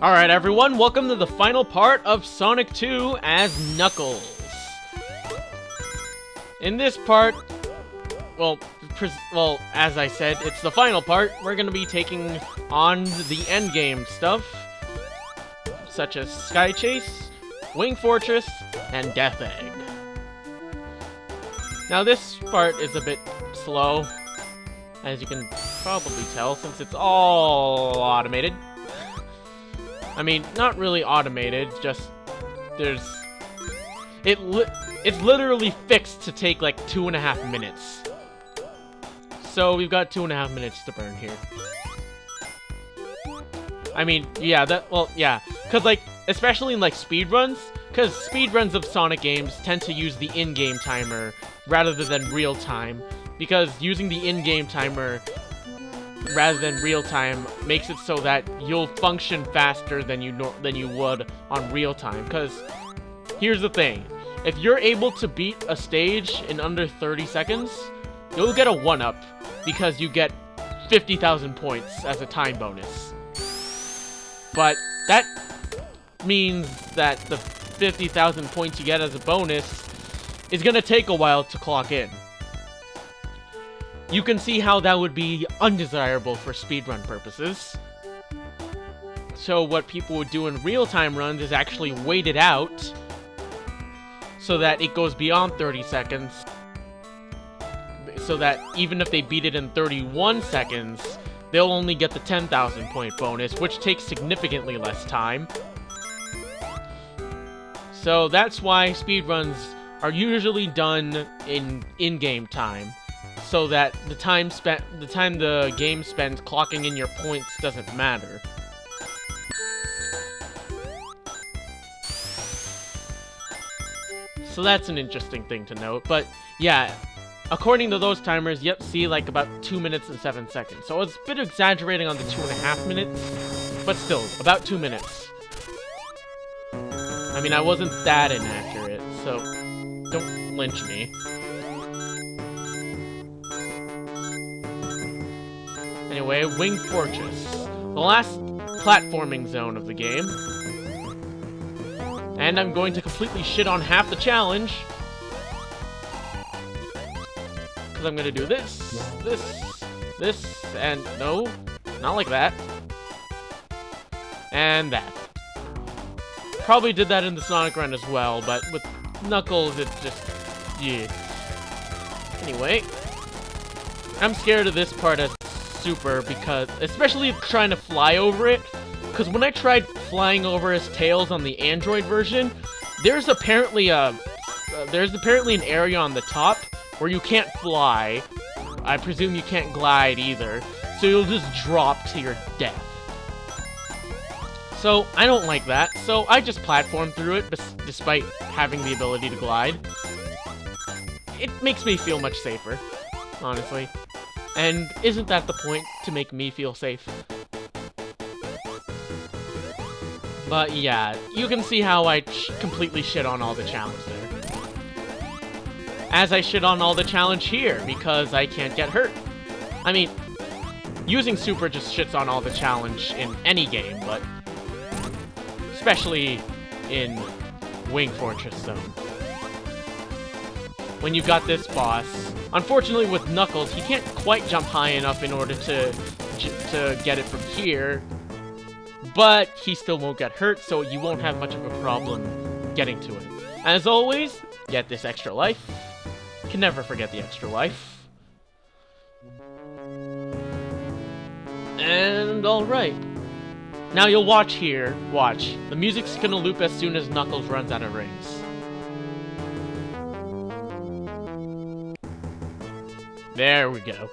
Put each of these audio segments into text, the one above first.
Alright everyone, welcome to the final part of Sonic 2 as Knuckles. In this part, well, as I said, it's the final part. We're gonna be taking on the endgame stuff, such as Sky Chase, Wing Fortress, and Death Egg. Now this part is a bit slow, as you can probably tell, since it's all automated. I mean, not really automated, just it's literally fixed to take like 2.5 minutes. So we've got 2.5 minutes to burn here. I mean, yeah, cause like, especially in like speedruns, cause speedruns of Sonic games tend to use the in-game timer rather than real time, because using the in-game timer rather than real time makes it so that you'll function faster than you would on real time. Because here's the thing, if you're able to beat a stage in under 30 seconds, you'll get a 1-up because you get 50,000 points as a time bonus. But that means that the 50,000 points you get as a bonus is gonna take a while to clock in. You can see how that would be undesirable for speedrun purposes. So what people would do in real-time runs is actually wait it out so that it goes beyond 30 seconds. So that even if they beat it in 31 seconds, they'll only get the 10,000 point bonus, which takes significantly less time. So that's why speedruns are usually done in-game time, so that the time the game spends clocking in your points doesn't matter. So that's an interesting thing to note, but yeah, according to those timers, yep, see, like about 2 minutes and 7 seconds. So it's a bit exaggerating on the 2.5 minutes, but still, about 2 minutes. I mean, I wasn't that inaccurate, so don't lynch me. Anyway, Wing Fortress, the last platforming zone of the game. And I'm going to completely shit on half the challenge. Because I'm going to do this, and no, not like that. And that. Probably did that in the Sonic run as well, but with Knuckles, it's just, yeah. Anyway, I'm scared of this part as Super, because, especially trying to fly over it, because when I tried flying over his tails on the Android version, there's apparently an area on the top where you can't fly. I presume you can't glide either, so you'll just drop to your death. So I don't like that, so I just platform through it despite having the ability to glide. It makes me feel much safer, honestly. And isn't that the point, to make me feel safe? But yeah, you can see how I completely shit on all the challenge there. As I shit on all the challenge here, because I can't get hurt. I mean, using Super just shits on all the challenge in any game, but especially in Wing Fortress Zone. When you got this boss, unfortunately with Knuckles, he can't quite jump high enough in order to get it from here, but he still won't get hurt, so you won't have much of a problem getting to it. As always, get this extra life. Can never forget the extra life. And alright. Now you'll watch here. Watch. The music's gonna loop as soon as Knuckles runs out of rings. There we go.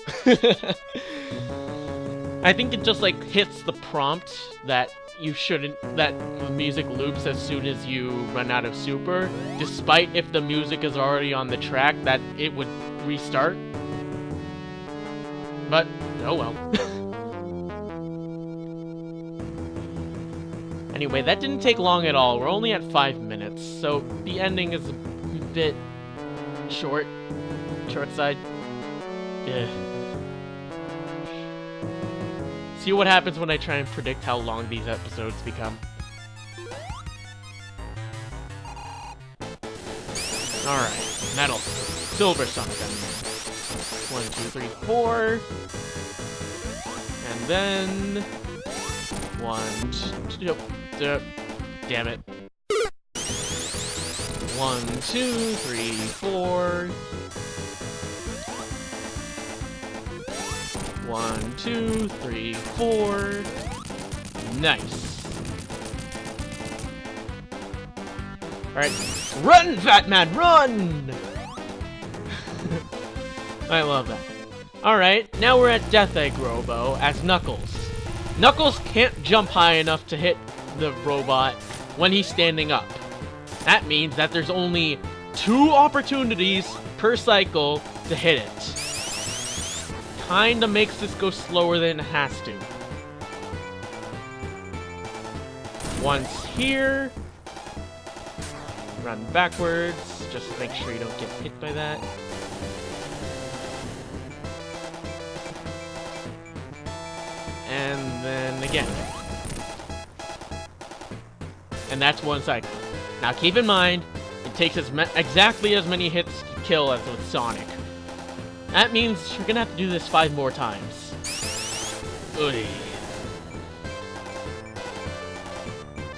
I think it just like hits the prompt that that the music loops as soon as you run out of Super, despite if the music is already on the track, that it would restart. But, oh well. Anyway, that didn't take long at all. We're only at 5 minutes, so the ending is a bit short side. Yeah. See what happens when I try and predict how long these episodes become. Alright, metal. Silver Sonic, I mean. 1, 2, 3, 4. And then... 1, 2, damn it. 1, 2, 3, 4. 1, 2, 3, 4. Nice. Alright. Run, fat man, run! I love that. Alright, now we're at Death Egg Robo as Knuckles. Knuckles can't jump high enough to hit the robot when he's standing up. That means that there's only 2 opportunities per cycle to hit it. Kinda makes this go slower than it has to. Once here. Run backwards. Just make sure you don't get hit by that. And then again. And that's 1 cycle. Now keep in mind, it takes exactly as many hits to kill as with Sonic. That means you're gonna have to do this 5 more times. Oy.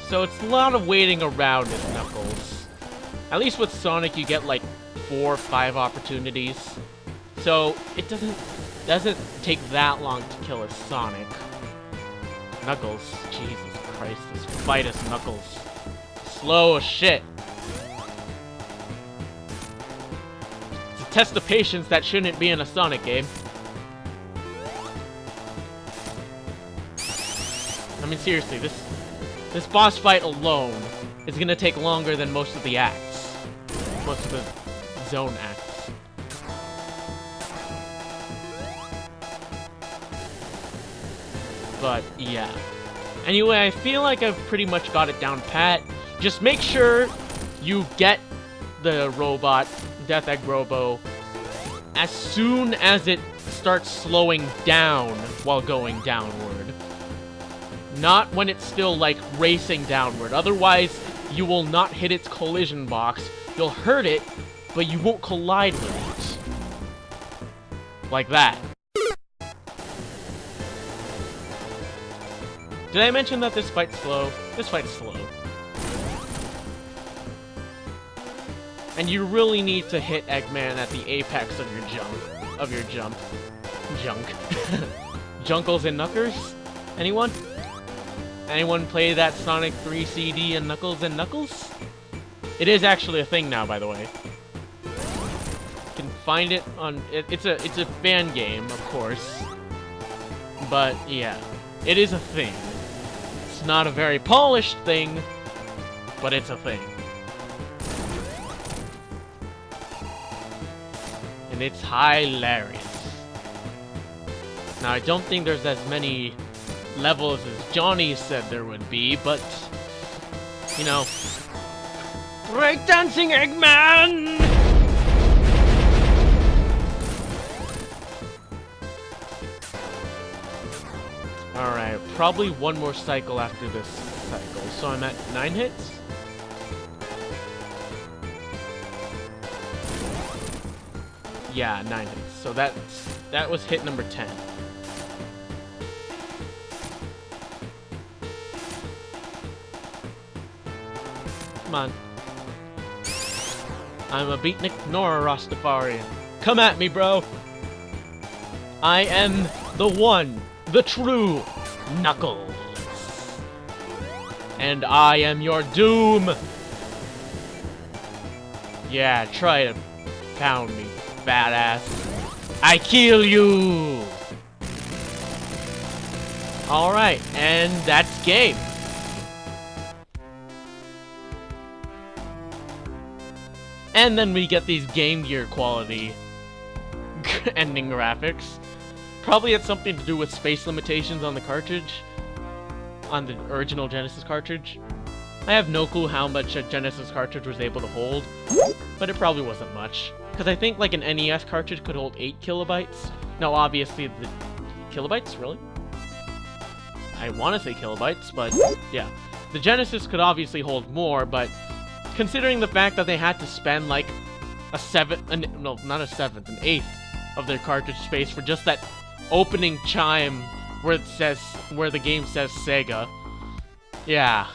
So it's a lot of waiting around with Knuckles. At least with Sonic you get like 4 or 5 opportunities. So it doesn't take that long to kill a Sonic. Knuckles, Jesus Christ, this fight is Knuckles. Slow as shit. It's a test of patience that shouldn't be in a Sonic game. I mean, seriously, this boss fight alone is gonna take longer than most of the acts. Most of the zone acts. But, yeah. Anyway, I feel like I've pretty much got it down pat. Just make sure you get the robot, Death Egg Robo, as soon as it starts slowing down while going downward. Not when it's still, like, racing downward. Otherwise, you will not hit its collision box. You'll hurt it, but you won't collide with it. Like that. Did I mention that this fight's slow? This fight's slow. And you really need to hit Eggman at the apex of your jump. Junk. Junkles and Knuckers? Anyone? Anyone play that Sonic 3 CD and Knuckles and Knuckles? It is actually a thing now, by the way. You can find it on... It's a fan game, of course. But, yeah. It is a thing. It's not a very polished thing, but it's a thing. And it's hilarious. Now, I don't think there's as many levels as Johnny said there would be, but, you know, breakdancing Eggman! Alright, probably 1 more cycle after this cycle, so I'm at 9 hits? Yeah, 9 hits. So that was hit number 10. Come on. I'm a beatnik nor a Rastafarian. Come at me, bro! I am the one, the true Knuckles. And I am your doom! Yeah, try to pound me, badass. I kill you! Alright, and that's game. And then we get these Game Gear quality ending graphics. Probably had something to do with space limitations on the cartridge. On the original Genesis cartridge. I have no clue how much a Genesis cartridge was able to hold, but it probably wasn't much. Because I think like an NES cartridge could hold 8 kilobytes. No, obviously the... Kilobytes? Really? I want to say kilobytes, but yeah. The Genesis could obviously hold more, but considering the fact that they had to spend like an eighth of their cartridge space for just that opening chime where the game says Sega. Yeah.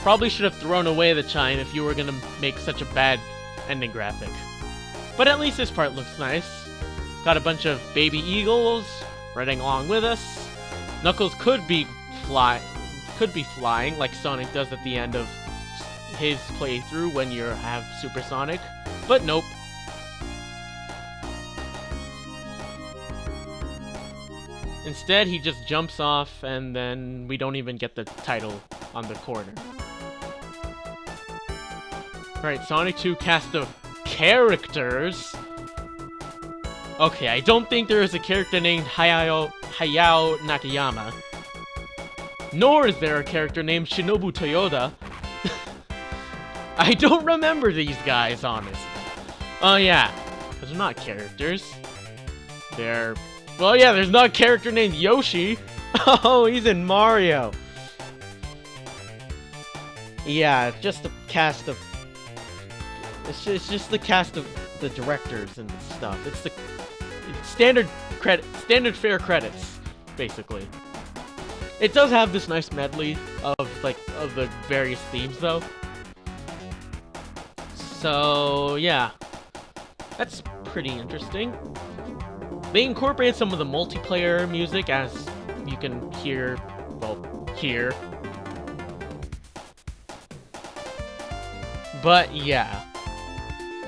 Probably should have thrown away the chime if you were gonna make such a bad ending graphic. But at least this part looks nice. Got a bunch of baby eagles riding along with us. Knuckles could be flying like Sonic does at the end of his playthrough when you have Supersonic, but nope. Instead, he just jumps off, and then we don't even get the title on the corner. Alright, Sonic 2 cast of characters. Okay, I don't think there is a character named Hayao Nakayama. Nor is there a character named Shinobu Toyoda. I don't remember these guys, honestly. Oh yeah, because they're not characters. They're... Well, yeah, there's not a character named Yoshi. Oh, he's in Mario. Yeah, just a cast of... It's just the cast of the directors and stuff. It's standard fare credits, basically. It does have this nice medley of the various themes, though. So, yeah. That's pretty interesting. They incorporated some of the multiplayer music, as you can hear, well, here. But, yeah.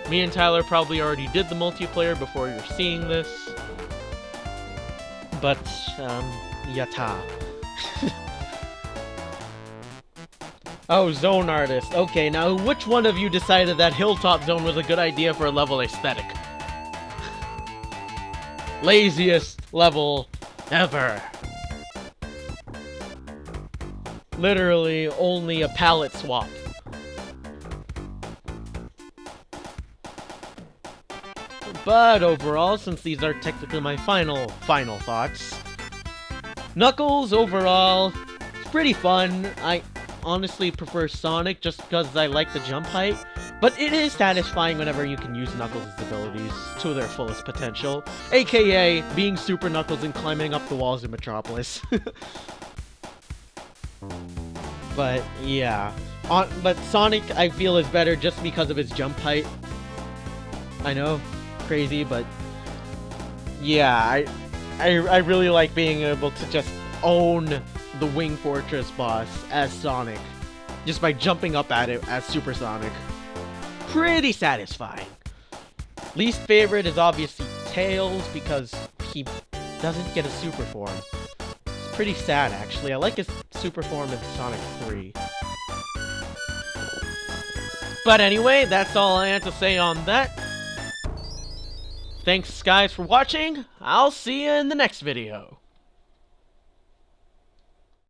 Me and Tyler probably already did the multiplayer before you're seeing this. But, yata. Oh, Zone Artist. Okay, now which one of you decided that Hilltop Zone was a good idea for a level aesthetic? Laziest level ever. Literally only a palette swap. But overall, since these are technically my final thoughts, Knuckles overall, it's pretty fun. I honestly prefer Sonic just because I like the jump height, but it is satisfying whenever you can use Knuckles' abilities to their fullest potential, aka being Super Knuckles and climbing up the walls in Metropolis. But yeah, but Sonic I feel is better just because of his jump height. I know, crazy, but yeah, I really like being able to just own the Wing Fortress boss as Sonic, just by jumping up at it as Super Sonic. Pretty satisfying. Least favorite is obviously Tails, because he doesn't get a super form. It's pretty sad, actually. I like his super form in Sonic 3. But anyway, that's all I had to say on that. Thanks, guys, for watching. I'll see you in the next video.